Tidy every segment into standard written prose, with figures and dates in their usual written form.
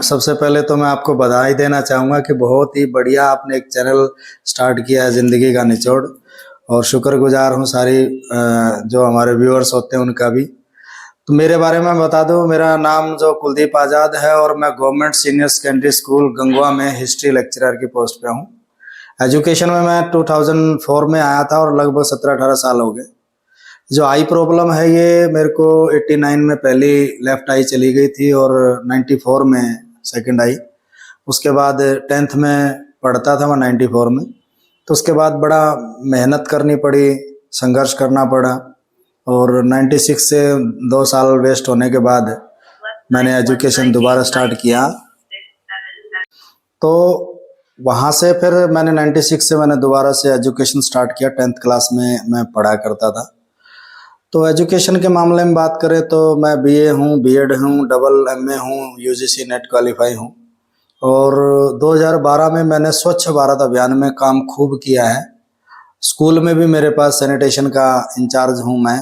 सबसे पहले तो मैं आपको बधाई देना चाहूँगा कि बहुत ही बढ़िया आपने एक चैनल स्टार्ट किया है ज़िंदगी का निचोड़। और शुक्रगुजार हूँ सारी जो हमारे व्यूअर्स होते हैं उनका भी। तो मेरे बारे में बता दूँ, मेरा नाम जो कुलदीप आज़ाद है और मैं government senior secondary school Gangwa में हिस्ट्री लेक्चरर की पोस्ट पे हूँ। एजुकेशन में मैं 2004 में आया था और लगभग 17-18 साल हो गए। जो आई प्रॉब्लम है ये मेरे को 89 में पहली लेफ्ट आई चली गई थी और 94 में सेकंड आई। उसके बाद 10th में पढ़ता था मैं 94 में। तो उसके बाद बड़ा मेहनत करनी पड़ी, संघर्ष करना पड़ा और 96 से 2 साल वेस्ट होने के बाद मैंने एजुकेशन दोबारा स्टार्ट किया। तो वहाँ से फिर मैंने 96 से मैंने दोबारा से एजुकेशन स्टार्ट किया। 10th क्लास में मैं पढ़ा करता था। तो एजुकेशन के मामले में बात करें तो मैं बीए हूँ, बीएड हूँ, डबल एमए हूँ, यूजीसी नेट क्वालिफाई हूँ। और 2012 में मैंने स्वच्छ भारत अभियान में काम खूब किया है। स्कूल में भी मेरे पास सैनिटेशन का इंचार्ज हूँ मैं।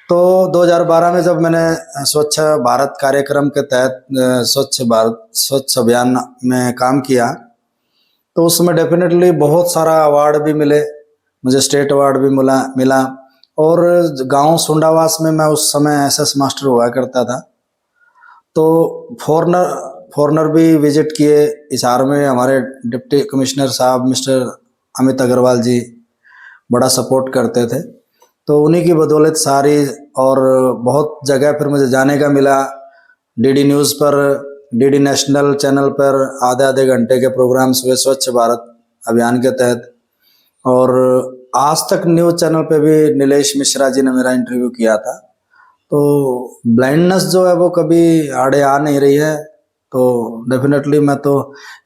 तो 2012 में जब मैंने स्वच्छ भारत कार्यक्रम के तहत स्वच्छ अभियान में काम किया तो उसमें डेफिनेटली बहुत सारा अवार्ड भी मिले, मुझे स्टेट अवार्ड भी मिला। और गांव सुंडावास में मैं उस समय एसएस मास्टर हुआ करता था। तो फॉरनर भी विजिट किए हिसार में। हमारे डिप्टी कमिश्नर साहब मिस्टर अमित अग्रवाल जी बड़ा सपोर्ट करते थे। तो उन्हीं की बदौलत सारी और बहुत जगह फिर मुझे जाने का मिला। डीडी न्यूज़ पर, डीडी नेशनल चैनल पर आधे घंटे के प्रोग्राम्स हुए स्वच्छ भारत अभियान के तहत। और आज तक न्यूज़ चैनल पे भी नीलेश मिश्रा जी ने मेरा इंटरव्यू किया था। तो ब्लाइंडनेस जो है वो कभी आड़े आ नहीं रही है। तो डेफिनेटली मैं तो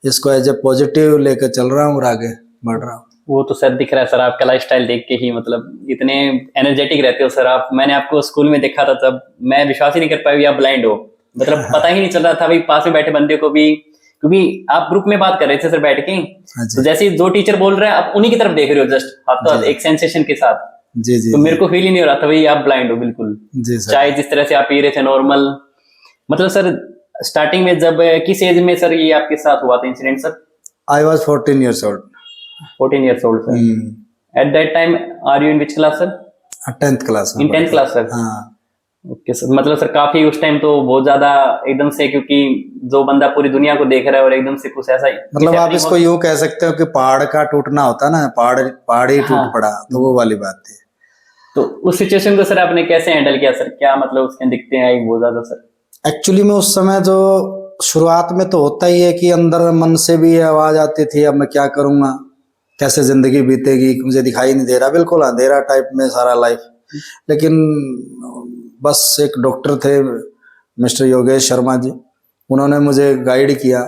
इसको एज ए पॉजिटिव लेकर चल रहा हूँ और आगे बढ़ रहा हूँ। वो तो सर दिख रहा है सर, आपका लाइफस्टाइल देख के ही, मतलब इतने एनर्जेटिक रहते हो सर आप। मैंने आपको स्कूल में देखा था तब मैं विश्वास ही नहीं कर पाया आप ब्लाइंड हो। मतलब पता ही नहीं चल रहा था भाई पास में बैठे बंदे को भी, क्योंकि आप ग्रुप में बात कर रहे थे सर बैठ के। तो जैसे जो टीचर बोल रहे हैं आप उन्हीं की तरफ देख रहे हो जस्ट हाथों एक सेंसेशन के साथ। जी। तो मेरे को फील ही नहीं हो रहा था भाई आप ब्लाइंड हो बिल्कुल। चाहे जिस तरह से आप पी रहे थे नॉर्मल। मतलब सर स्टार्टिंग में जब किस एज में सर ये आपके साथ हुआ था incident sir? I was 14 years old. 14 years old sir. At that time are you in which class sir? 10th class. In 10th class sir. हाँ। ओके सर, मतलब सर काफी उस टाइम तो बहुत ज्यादा एकदम से, क्योंकि जो बंदा पूरी दुनिया को देख रहा है और एकदम से कुछ ऐसा ही, मतलब आप इसको यूं कह सकते हो कि पहाड़ का टूटना होता है ना, पहाड़ ही टूट पड़ा, तो वो वाली बात थी। तो उस सिचुएशन को सर आपने कैसे हैंडल किया सर? क्या मतलब उसके दिखते हैं बहुत ज्यादा सर? एक्चुअली में उस समय जो शुरुआत में तो होता ही है कि अंदर मन से भी आवाज आती थी, अब मैं क्या करूंगा, कैसे जिंदगी बीतेगी, मुझे दिखाई नहीं दे रहा, बिल्कुल अंधेरा टाइप में सारा लाइफ। लेकिन बस एक डॉक्टर थे मिस्टर योगेश शर्मा जी, उन्होंने मुझे गाइड किया,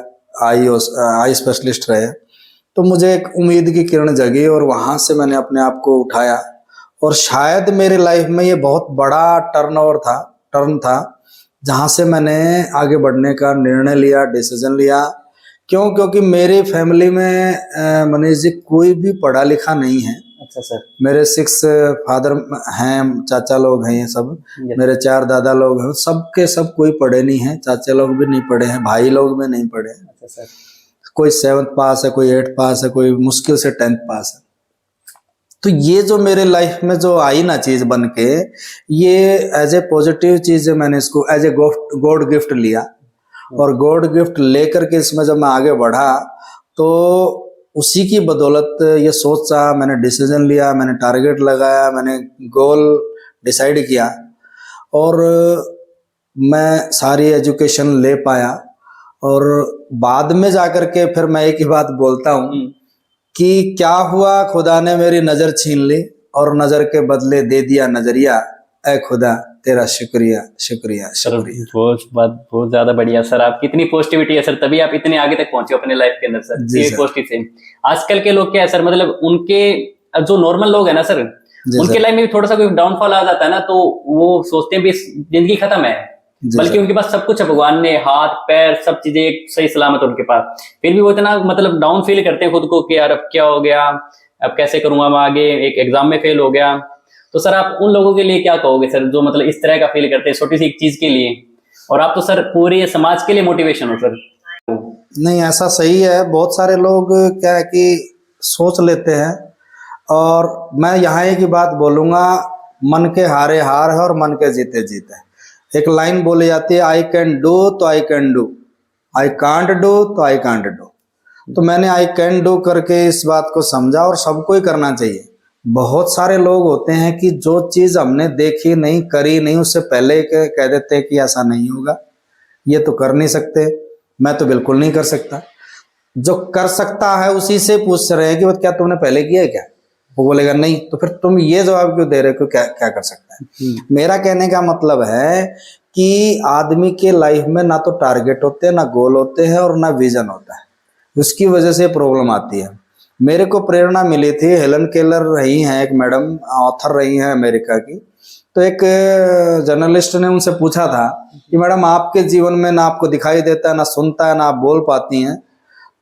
आई स्पेशलिस्ट रहे। तो मुझे एक उम्मीद की किरण जगी और वहाँ से मैंने अपने आप को उठाया। और शायद मेरे लाइफ में ये बहुत बड़ा टर्न था जहाँ से मैंने आगे बढ़ने का निर्णय लिया, डिसीजन लिया। क्योंकि मेरी फैमिली में मनीष जी कोई भी पढ़ा लिखा नहीं है। अच्छा सर। मेरे 6 फादर हैं, चाचा लोग हैं, ये सब मेरे 4 दादा लोग हैं, सबके सब कोई पढ़े नहीं हैं। चाचा लोग भी नहीं पढ़े हैं, भाई लोग भी नहीं पढ़े हैं। अच्छा सर। कोई 7th पास है, कोई 8th पास है, कोई मुश्किल से 10th पास है। तो ये जो मेरे लाइफ में जो आई ना चीज बन के, ये एज ए पॉजिटिव चीज, मैंने इसको एज ए गॉड गिफ्ट लिया। और गॉड गिफ्ट लेकर के इसमें जब मैं आगे बढ़ा तो उसी की बदौलत ये सोचा, मैंने डिसीजन लिया, मैंने टारगेट लगाया, मैंने गोल डिसाइड किया और मैं सारी एजुकेशन ले पाया। और बाद में जाकर के फिर मैं एक ही बात बोलता हूँ कि क्या हुआ, खुदा ने मेरी नजर छीन ली और नजर के बदले दे दिया नजरिया, ऐ खुदा तेरा शुक्रिया शुक्रिया शुक्रिया। बहुत ज्यादा बढ़िया सर, आपकी इतनी पॉजिटिविटी है सर, तभी आप इतने आगे तक पहुंचे अपने लाइफ के अंदर सर। ये पॉजिटिव से आजकल के लोग क्या है सर, मतलब उनके जो नॉर्मल लोग है ना सर, उनके लाइफ में भी थोड़ा सा कोई डाउनफॉल आ जाता है ना, तो वो सोचते हैं भी जिंदगी खत्म है। बल्कि उनके पास सब कुछ है, भगवान ने हाथ पैर सब चीजें सही सलामत उनके पास, फिर भी वो इतना मतलब डाउन फील करते हैं खुद को कि यार अब क्या हो गया, अब कैसे करूंगा मैं आगे, एक एग्जाम में फेल हो गया। तो सर आप उन लोगों के लिए क्या कहोगे सर, जो मतलब इस तरह का फील करते हैं छोटी सी एक चीज के लिए? और आप तो सर पूरे समाज के लिए मोटिवेशन हो सर। नहीं, ऐसा सही है। बहुत सारे लोग क्या है कि सोच लेते हैं, और मैं यहाँ एक ही बात बोलूँगा, मन के हारे हार है और मन के जीते जीत है। एक लाइन बोली जाती है, आई कैन डू तो I can do, I can't do तो आई कांट डू। तो मैंने आई कैन डू करके इस बात को समझा, और सबको ही करना चाहिए। बहुत सारे लोग होते हैं कि जो चीज़ हमने देखी नहीं, करी नहीं, उससे पहले ही कह देते हैं कि ऐसा नहीं होगा, ये तो कर नहीं सकते, मैं तो बिल्कुल नहीं कर सकता। जो कर सकता है उसी से पूछ रहे हैं कि क्या तुमने पहले किया है क्या? वो बोलेगा नहीं, तो फिर तुम ये जवाब क्यों दे रहे हो, क्या क्या कर सकता है? मेरा कहने का मतलब है कि आदमी के लाइफ में ना तो टारगेट होते हैं, ना गोल होते हैं, और ना विजन होता है। उसकी वजह से प्रॉब्लम आती है। मेरे को प्रेरणा मिली थी, हेलन केलर रही हैं एक मैडम, ऑथर रही हैं अमेरिका की। तो एक जर्नलिस्ट ने उनसे पूछा था कि मैडम, आपके जीवन में ना आपको दिखाई देता है, ना सुनता है, ना आप बोल पाती हैं,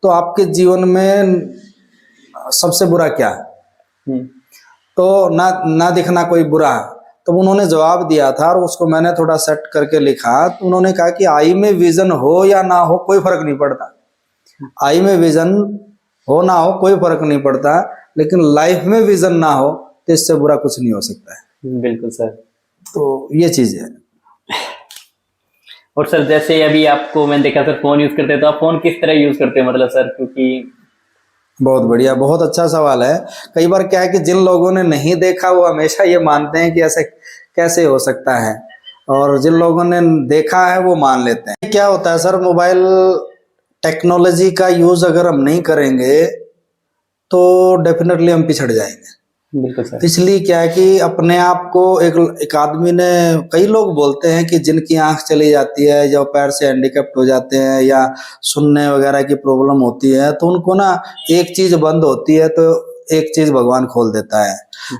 तो आपके जीवन में सबसे बुरा क्या है? तो ना दिखना कोई बुरा है। तो उन्होंने जवाब दिया था, और उसको मैंने थोड़ा सेट करके लिखा। तो उन्होंने कहा कि आई में विजन हो या ना हो कोई फर्क नहीं पड़ता, आई में विजन हो ना हो कोई फर्क नहीं पड़ता, लेकिन लाइफ में विजन ना हो तो इससे बुरा कुछ नहीं हो सकता है। बिल्कुल सर। तो ये चीज है। और सर जैसे अभी आपको मैंने देखा सर फोन यूज करते हैं, तो आप फोन किस तरह यूज करते हैं मतलब सर? क्योंकि बहुत बढ़िया, बहुत अच्छा सवाल है। कई बार क्या है कि जिन लोगों ने नहीं देखा वो हमेशा ये मानते हैं कि ऐसे कैसे हो सकता है, और जिन लोगों ने देखा है वो मान लेते हैं। क्या होता है सर, मोबाइल टेक्नोलॉजी का यूज अगर हम नहीं करेंगे तो डेफिनेटली हम पिछड़ जाएंगे। बिल्कुल सर। इसलिए क्या है कि अपने आप को एक आदमी ने, कई लोग बोलते हैं कि जिनकी आंख चली जाती है, जो पैर से हैंडीकैप्ट हो जाते हैं, या सुनने वगैरह की प्रॉब्लम होती है, तो उनको ना एक चीज बंद होती है तो एक चीज भगवान खोल देता है।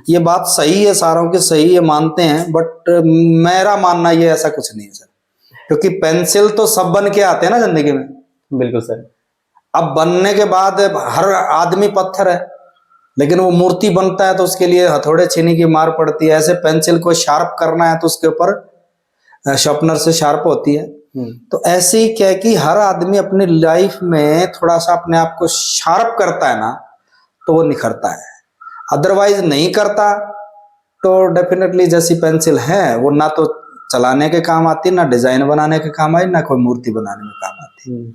ये बात सही है, सारों की सही है, मानते हैं, बट मेरा मानना ये ऐसा कुछ नहीं है सर। क्योंकि पेंसिल तो सब बन के आते हैं ना जिंदगी में। बिल्कुल सर। अब बनने के बाद हर आदमी पत्थर है, लेकिन वो मूर्ति बनता है तो उसके लिए हथौड़े छीनी की मार पड़ती है। ऐसे पेंसिल को शार्प करना है तो उसके ऊपर शार्पनर से शार्प होती है। तो ऐसे ही क्या है कि हर आदमी अपनी लाइफ में थोड़ा सा अपने आप को शार्प करता है ना, तो वो निखरता है। अदरवाइज नहीं करता तो डेफिनेटली जैसी पेंसिल है वो ना तो चलाने के काम आती, ना डिजाइन बनाने के काम आई, ना कोई मूर्ति बनाने में काम आती।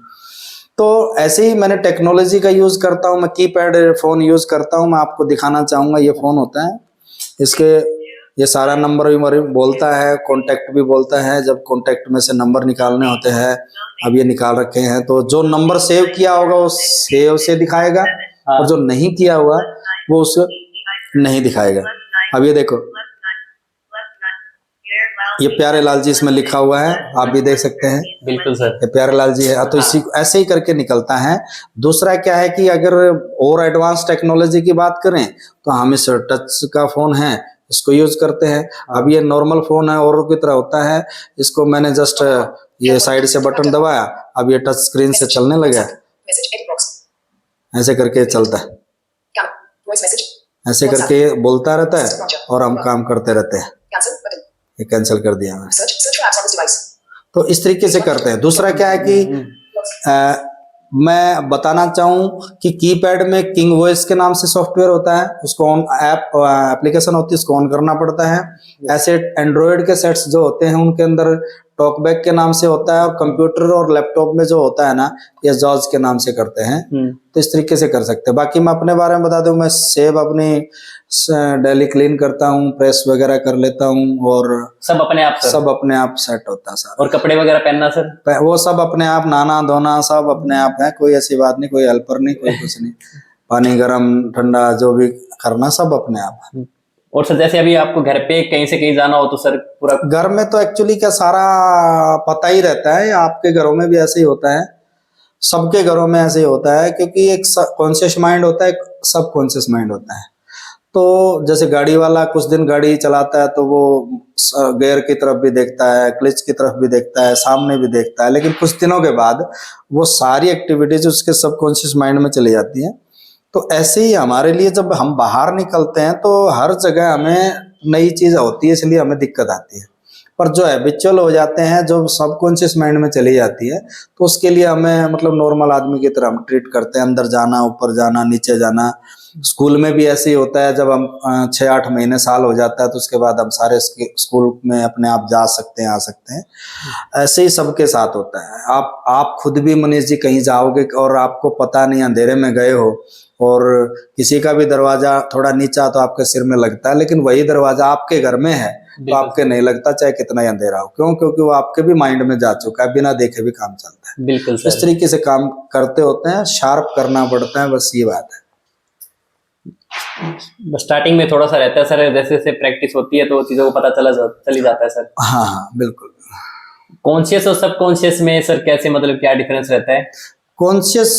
तो ऐसे ही मैंने टेक्नोलॉजी का यूज करता हूँ, मैं कीपैड फोन यूज करता हूँ। मैं आपको दिखाना चाहूंगा, ये फोन होता है, इसके ये सारा नंबर भी बोलता है, कॉन्टैक्ट भी बोलता है। जब कॉन्टैक्ट में से नंबर निकालने होते हैं, अब ये निकाल रखे हैं, तो जो नंबर सेव किया होगा वो सेव से दिखाएगा, और जो नहीं किया हुआ वो उसे नहीं दिखाएगा। अब ये देखो, ये प्यारे लाल जी इसमें लिखा हुआ है, आप भी देख सकते हैं। बिल्कुल सर। ये प्यारे लाल जी है। तो इसी ऐसे ही करके निकलता है। दूसरा क्या है कि अगर और एडवांस टेक्नोलॉजी की बात करें तो हम इस टच का फोन है, इसको यूज करते हैं। अब ये नॉर्मल फोन है, और की तरह होता है। इसको मैंने जस्ट ये साइड से बटन दबाया, अब ये टच स्क्रीन से चलने लगा, ऐसे करके चलता है, ऐसे करके बोलता रहता है और हम काम करते रहते हैं। ये कैंसिल कर दिया मैंने। तो इस तरीके से करते हैं। दूसरा क्या है कि मैं बताना चाहूँ कि कीपैड में किंग वॉइस के नाम से सॉफ्टवेयर होता है, उसको ऑन एप्लीकेशन होती है, उसको ऑन करना पड़ता है। ऐसे एंड्रॉयड के सेट्स जो होते हैं उनके अंदर टॉकबैक के नाम से होता है, और कंप्यूटर और लैपटॉप में जो होता है ना, ये जॉज के नाम से करते हैं। तो इस तरीके से कर सकते हैं। बाकी मैं अपने बारे में बता दूं, मैं सेव अपनी डेली क्लीन करता हूँ, प्रेस वगैरह कर लेता हूँ, और सब अपने आप सर? सब अपने आप सेट होता है सर। और कपड़े वगैरह पहनना सर? वो सब अपने आप, नहाना धोना सब अपने आप है, कोई ऐसी बात नहीं, कोई हेल्पर नहीं, कोई कुछ नहीं। पानी गर्म ठंडा जो भी करना सब अपने आप है। और सर जैसे अभी आपको घर पे कहीं से कहीं जाना हो तो सर पूरा घर में तो एक्चुअली क्या सारा पता ही रहता है, आपके घरों में भी ऐसे ही होता है, सबके घरों में ऐसे ही होता है, क्योंकि एक कॉन्शियस माइंड होता है, एक सब कॉन्शियस माइंड होता है। तो जैसे गाड़ी वाला कुछ दिन गाड़ी चलाता है तो वो गियर की तरफ भी देखता है, क्लच की तरफ भी देखता है, सामने भी देखता है, लेकिन कुछ दिनों के बाद वो सारी एक्टिविटीज उसके सबकॉन्शियस माइंड में चली जाती हैं। तो ऐसे ही हमारे लिए जब हम बाहर निकलते हैं तो हर जगह हमें नई चीज होती है, इसलिए हमें दिक्कत आती है। पर जो हैबिचुअल हो जाते हैं, जो सबकॉन्शियस माइंड में चली जाती है, तो उसके लिए हमें मतलब नॉर्मल आदमी की तरह हम ट्रीट करते हैं, अंदर जाना, ऊपर जाना, नीचे जाना। स्कूल में भी ऐसे ही होता है, जब हम 6-8 महीने साल हो जाता है तो उसके बाद हम सारे स्कूल में अपने आप जा सकते हैं, आ सकते हैं। ऐसे ही सबके साथ होता है। आप खुद भी मनीष जी कहीं जाओगे और आपको पता नहीं, अंधेरे में गए हो और किसी का भी दरवाजा थोड़ा नीचा तो आपके सिर में लगता है, लेकिन वही दरवाजा आपके घर में है तो आपके नहीं लगता, चाहे कितना ही अंधेरा हो। क्यों? क्योंकि वो आपके भी माइंड में जा चुका है, बिना देखे भी काम चलता है। बिल्कुल इस सर। तरीके से काम करते होते हैं, शार्प करना पड़ता है, बस ये बात है। स्टार्टिंग में थोड़ा सा रहता है सर, जैसे जैसे प्रैक्टिस होती है तो चीजों को पता चली जाता है सर। हाँ हाँ बिल्कुल। कॉन्शियस और सबकॉन्शियस में सर कैसे, मतलब क्या डिफरेंस रहता है? कॉन्शियस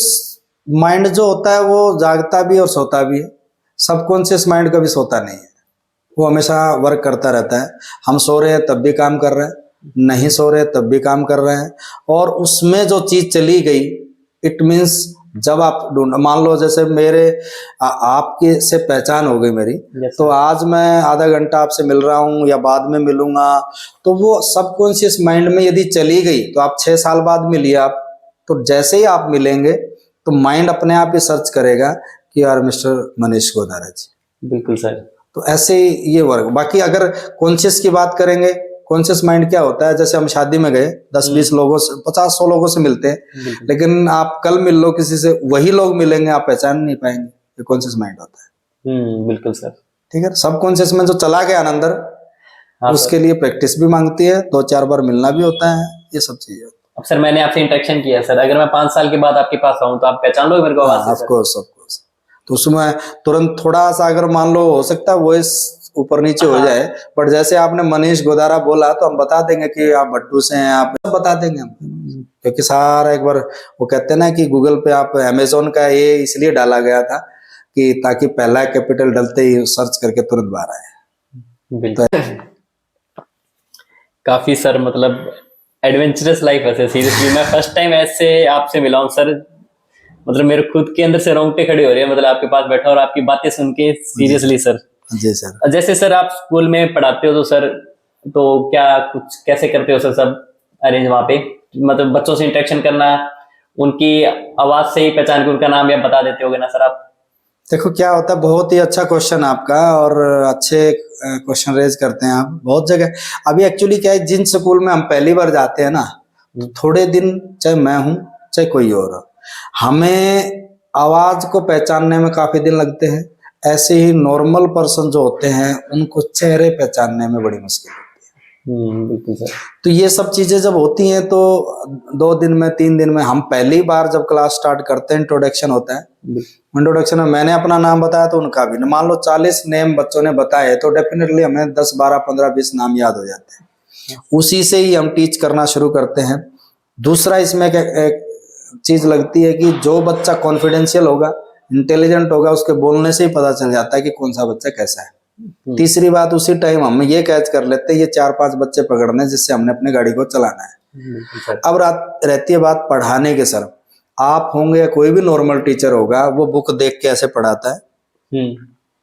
माइंड जो होता है वो जागता भी और सोता भी है। सबकॉन्शियस माइंड कभी सोता नहीं है, वो हमेशा वर्क करता रहता है। हम सो रहे हैं तब भी काम कर रहे हैं, नहीं सो रहे तब भी काम कर रहे हैं। और उसमें जो चीज चली गई, इट मीन्स जब आप ढूंढ, मान लो जैसे मेरे आपके से पहचान हो गई मेरी, तो आज मैं आधा घंटा आपसे मिल रहा हूँ या बाद में मिलूंगा, तो वो सबकॉन्शियस माइंड में यदि चली गई तो आप 6 साल बाद मिलिए आप, तो जैसे ही आप मिलेंगे तो माइंड अपने आप ही सर्च करेगा कि यार मिस्टर मनीष गोदारा जी। बिल्कुल सर। तो ऐसे ही ये वर्क। बाकी अगर कॉन्शियस की बात करेंगे, कॉन्शियस माइंड क्या होता है, जैसे हम शादी में गए 10-20 लोगों से, 50-100 लोगों से मिलते हैं, लेकिन आप कल मिल लो किसी से, वही लोग मिलेंगे, आप पहचान नहीं पाएंगे। ये कॉन्शियस माइंड होता है। बिल्कुल सर। ठीक है। सब कॉन्शियस में जो चला गया अंदर, उसके लिए प्रैक्टिस भी मांगती है, 2-4 बार मिलना भी होता है, ये सब चीजें। अब सर मैंने आपसे इंटरेक्शन किया सर, अगर मैं 5 साल के बाद आपके पास आऊं तो आप पहचान लोगे मेरे को आवाज से? Of course. तो उसमें तुरंत थोड़ा सा अगर मान लो हो सकता है वॉइस ऊपर नीचे हो जाए, बट जैसे आपने मनीष गोदारा बोला तो हम बता देंगे कि आप भट्टू से हैं, आप बता देंगे हम, क्योंकि सारा एक बार वो कहते हैं ना कि गूगल पे आप अमेजोन का ये इसलिए डाला गया था कि ताकि पहला कैपिटल डलते ही सर्च करके तुरंत बाहर आए। बिल्कुल। काफी सर मतलब एडवेंचरस लाइफ है सीरियसली। मैं फर्स्ट टाइम ऐसे आपसे मिला हूँ सर, मतलब मेरे खुद के अंदर से रोंगटे खड़े हो रहे हैं, मतलब आपके पास बैठा और आपकी बातें सुन के सीरियसली सर। जी सर। जैसे सर आप स्कूल में पढ़ाते हो तो सर, तो क्या कुछ कैसे करते हो सर सब अरेंज वहाँ पे, मतलब बच्चों से इंटरेक्शन करना, उनकी आवाज से ही पहचान के उनका नाम या बता देते होगे ना सर आप? देखो क्या होता है, बहुत ही अच्छा क्वेश्चन आपका, और अच्छे क्वेश्चन रेज करते हैं आप बहुत जगह। अभी एक्चुअली क्या है, जिन स्कूल में हम पहली बार जाते हैं ना, तो थोड़े दिन, चाहे मैं हूं चाहे कोई और हो, हमें आवाज को पहचानने में काफी दिन लगते हैं। ऐसे ही नॉर्मल पर्सन जो होते हैं उनको चेहरे पहचानने में बड़ी मुश्किल होती है। बिल्कुल सर। तो ये सब चीजें जब होती हैं तो 2 दिन में 3 दिन में, हम पहली बार जब क्लास स्टार्ट करते हैं, इंट्रोडक्शन होता है, इंट्रोडक्शन में मैंने अपना नाम बताया तो उनका भी, मान लो 40 नेम बच्चों ने बताए तो डेफिनेटली हमें 10, 12, 15, 20 नाम याद हो जाते हैं। उसी से ही हम टीच करना शुरू करते हैं। दूसरा इसमें एक चीज लगती है कि जो बच्चा कॉन्फिडेंशियल होगा, इंटेलिजेंट होगा, उसके बोलने से ही पता चल जाता है कि कौन सा बच्चा कैसा है। तीसरी बात, उसी टाइम हम ये कैच कर लेते हैं ये 4-5 बच्चे पकड़ने जिससे हमने अपनी गाड़ी को चलाना है। अब रहती है बात पढ़ाने के। सर आप होंगे या कोई भी नॉर्मल टीचर होगा, वो बुक देख के ऐसे पढ़ाता है,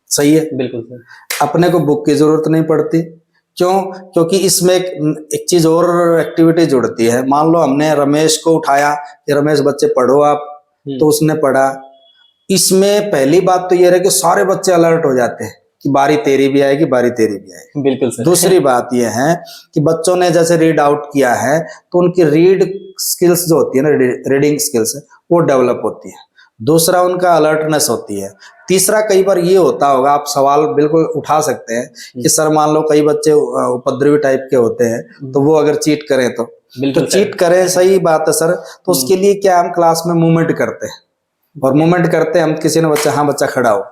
सही है? बिल्कुल सर। अपने को बुक की जरूरत नहीं पड़ती। क्यों? क्योंकि इसमें एक चीज और एक्टिविटी जुड़ती है। मान लो हमने रमेश को उठाया कि रमेश बच्चे पढ़ो आप, तो उसने पढ़ा। इसमें पहली बात तो ये है कि सारे बच्चे अलर्ट हो जाते हैं कि बारी तेरी भी आएगी, बारी तेरी भी आएगी। बिल्कुल सर। दूसरी बात यह है कि बच्चों ने जैसे रीड आउट किया है तो उनकी रीड स्किल्स जो होती है ना, रीडिंग स्किल्स, वो डेवलप होती है। दूसरा उनका अलर्टनेस होती है। तीसरा, कई बार ये होता होगा, आप सवाल बिल्कुल उठा सकते हैं कि सर मान लो कई बच्चे उपद्रवी टाइप के होते हैं, तो वो अगर चीट करें तो चीट करें, सही बात है सर। तो उसके लिए क्या, हम क्लास में मूवमेंट करते हैं, और मूवमेंट करते हैं हम, किसी ने बच्चा, हाँ बच्चा खड़ा हो,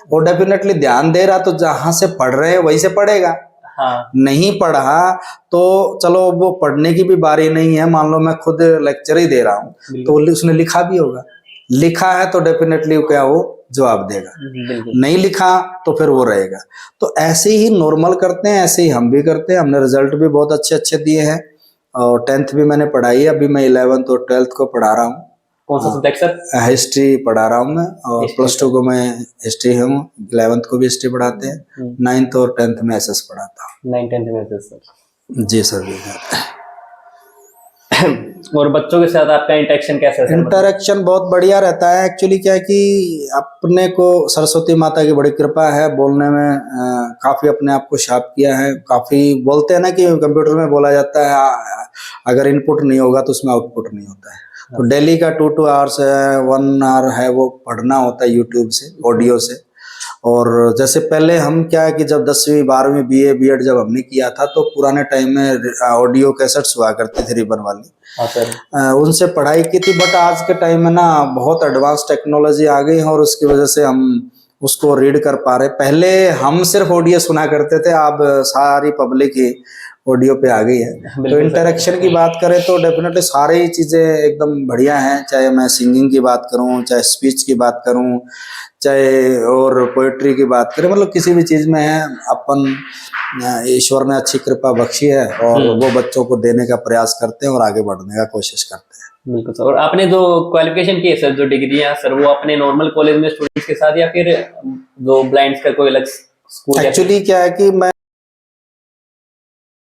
और डेफिनेटली ध्यान दे रहा तो जहां से पढ़ रहे हैं वहीं से पढ़ेगा। हाँ। नहीं पढ़ा तो चलो वो पढ़ने की भी बारी नहीं है, मान लो मैं खुद लेक्चर ही दे रहा हूँ तो उसने लिखा भी होगा, लिखा है तो डेफिनेटली क्या वो जवाब देगा, नहीं लिखा तो फिर वो रहेगा। तो ऐसे ही नॉर्मल करते हैं, ऐसे ही हम भी करते हैं। हमने रिजल्ट भी बहुत अच्छे अच्छे दिए हैं, और 10th भी मैंने पढ़ाई है, अभी मैं 11th और 12th को पढ़ा रहा हूँ। कौन सा सब्जेक्ट सर? हिस्ट्री पढ़ा रहा हूँ मैं, और +2 को मैं हिस्ट्री हूँ, 11th को भी हिस्ट्री पढ़ाते हैं, 9th और 10th में SS पढ़ाता हूँ। 9th 10th में SS सर। जी सर जी सर। और बच्चों के साथ आपका इंटरेक्शन कैसा है सर? इंटरेक्शन बहुत बढ़िया रहता है। एक्चुअली क्या है कि अपने को सरस्वती माता की बड़ी कृपा है, बोलने में काफ़ी अपने आप को शार्प किया है। काफ़ी बोलते हैं ना कि कंप्यूटर में बोला जाता है अगर इनपुट नहीं होगा तो उसमें आउटपुट नहीं होता है। तो डेली का 2 आवर्स है, 1 आवर है, वो पढ़ना होता है यूट्यूब से, ऑडियो से। और जैसे पहले हम क्या है कि जब 10वीं 12वीं बीए बीएड जब हमने किया था तो पुराने टाइम में ऑडियो कैसेट्स हुआ करती थी रिबन वाली, हाँ सर। उनसे पढ़ाई की थी। बट आज के टाइम में ना बहुत एडवांस टेक्नोलॉजी आ गई है और उसकी वजह से हम उसको रीड कर पा रहे। पहले हम सिर्फ ऑडियो सुना करते थे, अब सारी पब्लिक ही ऑडियो पे आ गई है। तो इंटरेक्शन की बात करें तो डेफिनेटली सारी चीज़ें एकदम बढ़िया हैं, चाहे मैं सिंगिंग की बात करूं, चाहे स्पीच की बात करूं, चाहे और पोइट्री की बात करें, मतलब किसी भी चीज़ में है अपन ईश्वर ने अच्छी कृपा बख्शी है और वो बच्चों को देने का प्रयास करते हैं और आगे बढ़ने का कोशिश करते हैं। बिल्कुल सर। और आपने जो क्वालिफिकेशन की है सर, जो डिग्री है सर, वो अपने नॉर्मल कॉलेज में स्टूडेंट्स के साथ या फिर जो ब्लाइंड्स का कोई अलग स्कूल? एक्चुअली क्या है कि मैं